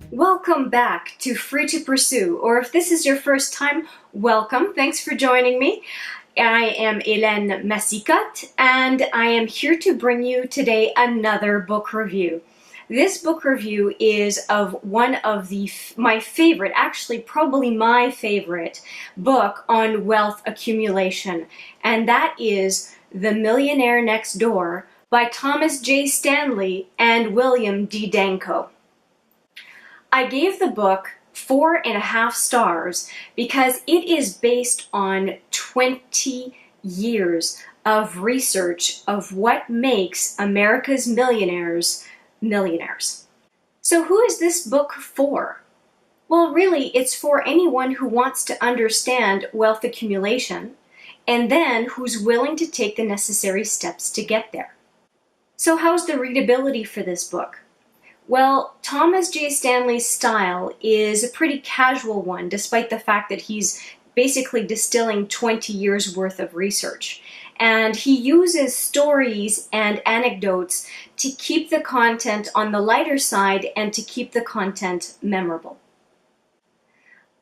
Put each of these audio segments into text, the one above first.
Welcome back to Free to Pursue, or if this is your first time, welcome. Thanks for joining me. I am Hélène Massicotte, and I am here to bring you today another book review. This book review is of one of my favorite, actually probably my favorite book on wealth accumulation, and that is The Millionaire Next Door by Thomas J. Stanley and William D. Danko. I gave the book 4.5 stars because it is based on 20 years of research of what makes America's millionaires millionaires. So who is this book for? Well, really, it's for anyone who wants to understand wealth accumulation and then who's willing to take the necessary steps to get there. So how's the readability for this book? Well, Thomas J. Stanley's style is a pretty casual one, despite the fact that he's basically distilling 20 years worth of research. And he uses stories and anecdotes to keep the content on the lighter side and to keep the content memorable.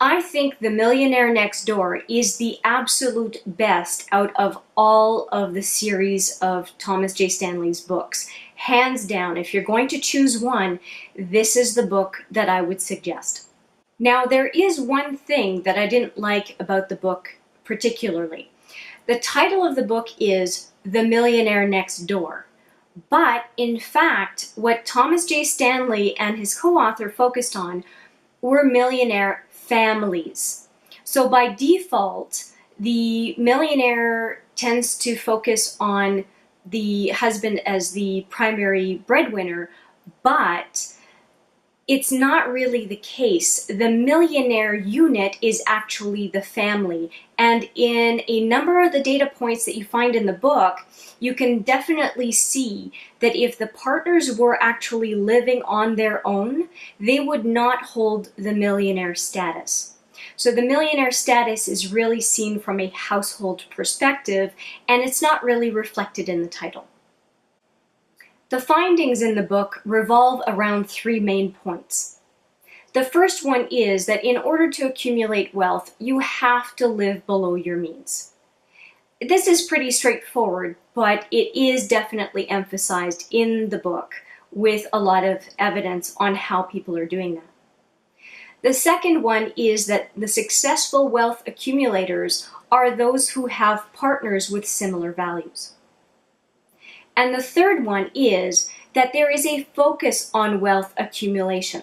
I think The Millionaire Next Door is the absolute best out of all of the series of Thomas J. Stanley's books. Hands down, if you're going to choose one, this is the book that I would suggest. Now, there is one thing that I didn't like about the book particularly. The title of the book is The Millionaire Next Door. But, in fact, what Thomas J. Stanley and his co-author focused on were millionaire families. So by default, the millionaire tends to focus on the husband as the primary breadwinner, but it's not really the case. The millionaire unit is actually the family, and in a number of the data points that you find in the book, you can definitely see that if the partners were actually living on their own, they would not hold the millionaire status. So the millionaire status is really seen from a household perspective, and it's not really reflected in the title. The findings in the book revolve around 3 main points. The first one is that in order to accumulate wealth, you have to live below your means. This is pretty straightforward, but it is definitely emphasized in the book with a lot of evidence on how people are doing that. The second one is that the successful wealth accumulators are those who have partners with similar values. And the third one is that there is a focus on wealth accumulation,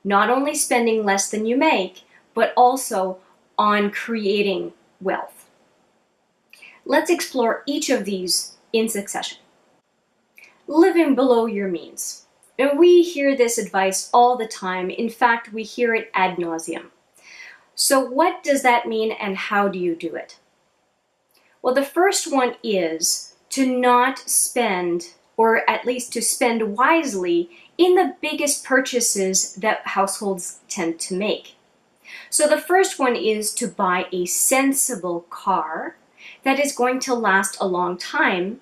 not only spending less than you make, but also on creating wealth. Let's explore each of these in succession. Living below your means. And we hear this advice all the time. In fact, we hear it ad nauseum. So what does that mean and how do you do it? Well, the first one is to not spend, or at least to spend wisely, in the biggest purchases that households tend to make. So the first one is to buy a sensible car that is going to last a long time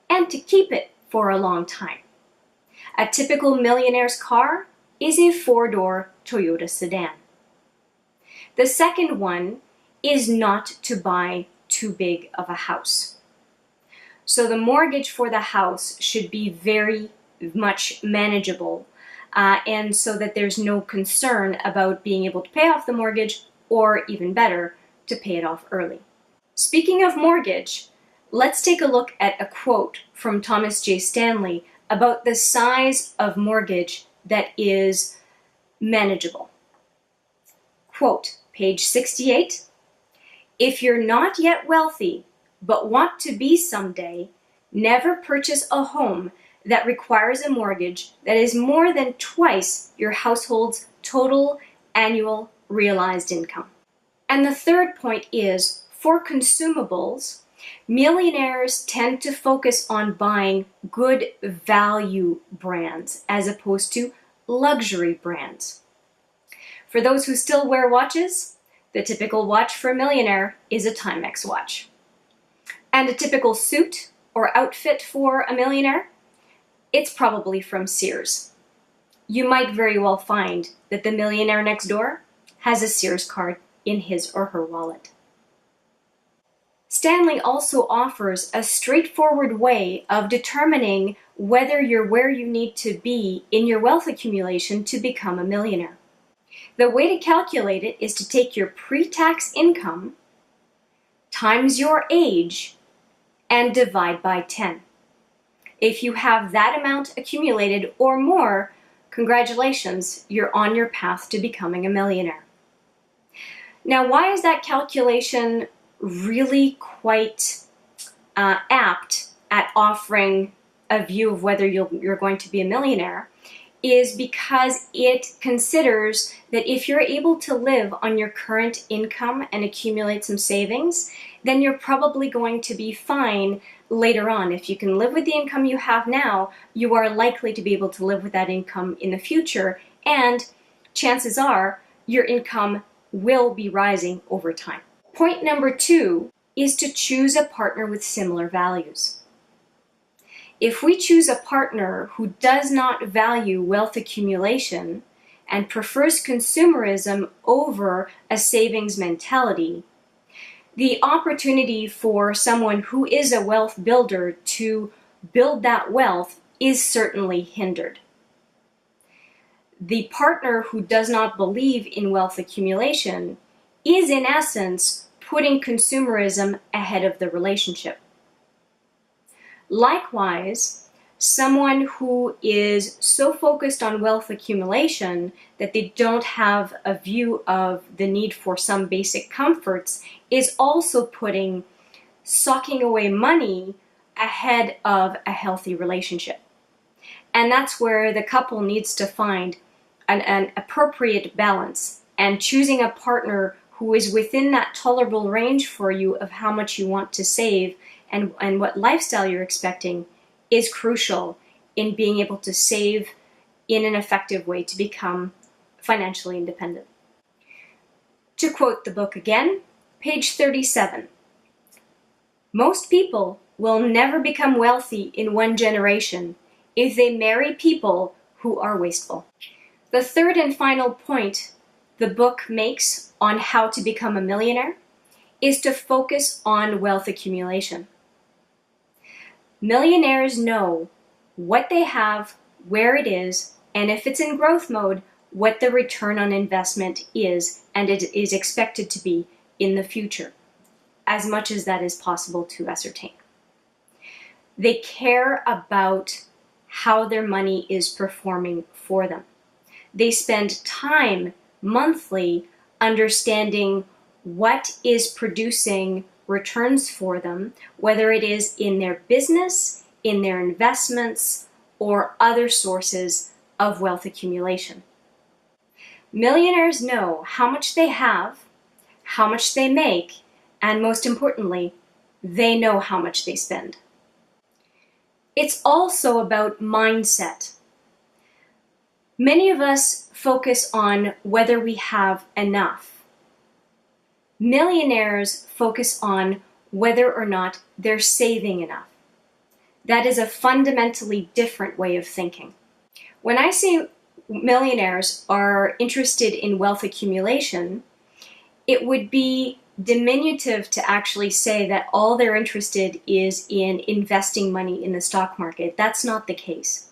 and to keep it for a long time. A typical millionaire's car is a 4-door Toyota sedan. The second one is not to buy too big of a house. So the mortgage for the house should be very much manageable, and so that there's no concern about being able to pay off the mortgage, or even better, to pay it off early. Speaking of mortgage, let's take a look at a quote from Thomas J. Stanley about the size of mortgage that is manageable. Quote, page 68, "If you're not yet wealthy, but want to be someday, never purchase a home that requires a mortgage that is more than twice your household's total annual realized income." And the third point is, for consumables, millionaires tend to focus on buying good value brands as opposed to luxury brands. For those who still wear watches, The typical watch for a millionaire is a Timex watch. And a typical suit or outfit for a millionaire, it's probably from Sears. You might very well find that the millionaire next door has a Sears card in his or her wallet. Stanley also offers a straightforward way of determining whether you're where you need to be in your wealth accumulation to become a millionaire. The way to calculate it is to take your pre-tax income times your age and divide by 10. If you have that amount accumulated or more, congratulations, you're on your path to becoming a millionaire. Now, why is that calculation really quite apt at offering a view of whether you're going to be a millionaire? Is because it considers that if you're able to live on your current income and accumulate some savings, then you're probably going to be fine later on. If you can live with the income you have now, you are likely to be able to live with that income in the future, and chances are your income will be rising over time. Point number 2 is to choose a partner with similar values. If we choose a partner who does not value wealth accumulation and prefers consumerism over a savings mentality, the opportunity for someone who is a wealth builder to build that wealth is certainly hindered. The partner who does not believe in wealth accumulation is, in essence, putting consumerism ahead of the relationship. Likewise, someone who is so focused on wealth accumulation that they don't have a view of the need for some basic comforts is also putting socking away money ahead of a healthy relationship. And that's where the couple needs to find an appropriate balance, and choosing a partner who is within that tolerable range for you of how much you want to save and what lifestyle you're expecting is crucial in being able to save in an effective way to become financially independent. To quote the book again, page 37, most people will never become wealthy in one generation if they marry people who are wasteful. The third and final point the book makes on how to become a millionaire is to focus on wealth accumulation. Millionaires know what they have, where it is, and if it's in growth mode, what the return on investment is and it is expected to be in the future, as much as that is possible to ascertain. They care about how their money is performing for them. They spend time monthly understanding what is producing returns for them, whether it is in their business, in their investments, or other sources of wealth accumulation. Millionaires know how much they have, how much they make, and most importantly, they know how much they spend. It's also about mindset. Many of us focus on whether we have enough. Millionaires focus on whether or not they're saving enough. That is a fundamentally different way of thinking. When I say millionaires are interested in wealth accumulation, it would be diminutive to actually say that all they're interested is in investing money in the stock market. That's not the case.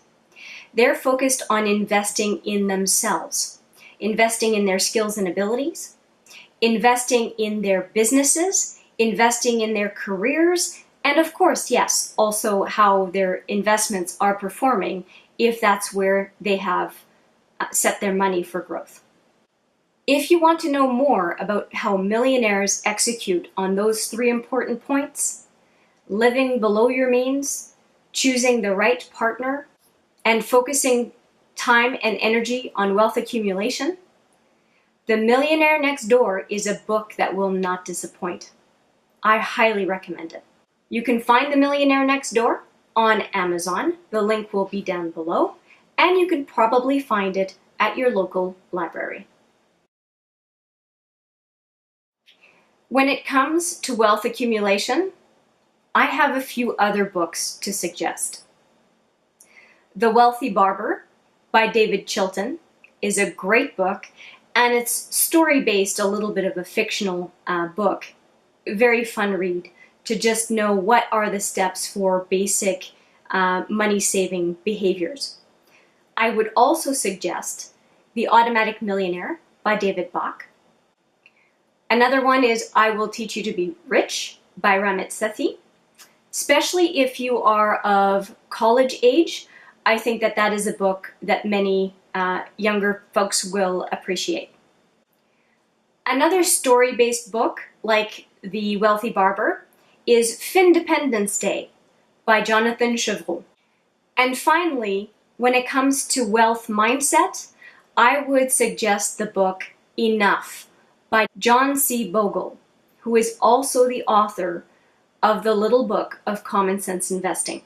They're focused on investing in themselves, investing in their skills and abilities, investing in their businesses, investing in their careers, and of course, yes, also how their investments are performing if that's where they have set their money for growth. If you want to know more about how millionaires execute on those 3 important points, living below your means, choosing the right partner, and focusing time and energy on wealth accumulation, The Millionaire Next Door is a book that will not disappoint. I highly recommend it. You can find The Millionaire Next Door on Amazon. The link will be down below, and you can probably find it at your local library. When it comes to wealth accumulation, I have a few other books to suggest. The Wealthy Barber by David Chilton is a great book, and it's story-based, a little bit of a fictional book. Very fun read to just know what are the steps for basic money-saving behaviors. I would also suggest The Automatic Millionaire by David Bach. Another one is I Will Teach You to Be Rich by Ramit Sethi. Especially if you are of college age, I think that that is a book that many younger folks will appreciate. Another story-based book, like The Wealthy Barber, is Findependence Day by Jonathan Chevreau. And finally, when it comes to wealth mindset, I would suggest the book Enough by John C. Bogle, who is also the author of the Little Book of Common Sense Investing.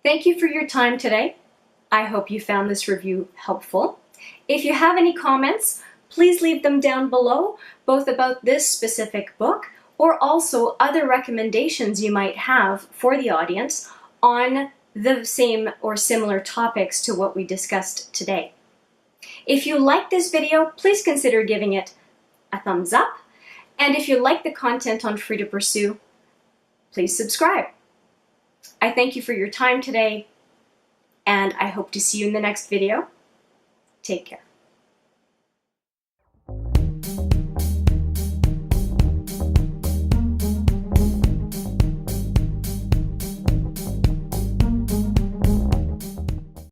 Thank you for your time today. I hope you found this review helpful. If you have any comments, please leave them down below, both about this specific book or also other recommendations you might have for the audience on the same or similar topics to what we discussed today. If you like this video, please consider giving it a thumbs up. And if you like the content on Free to Pursue, please subscribe. I thank you for your time today, and I hope to see you in the next video. Take care.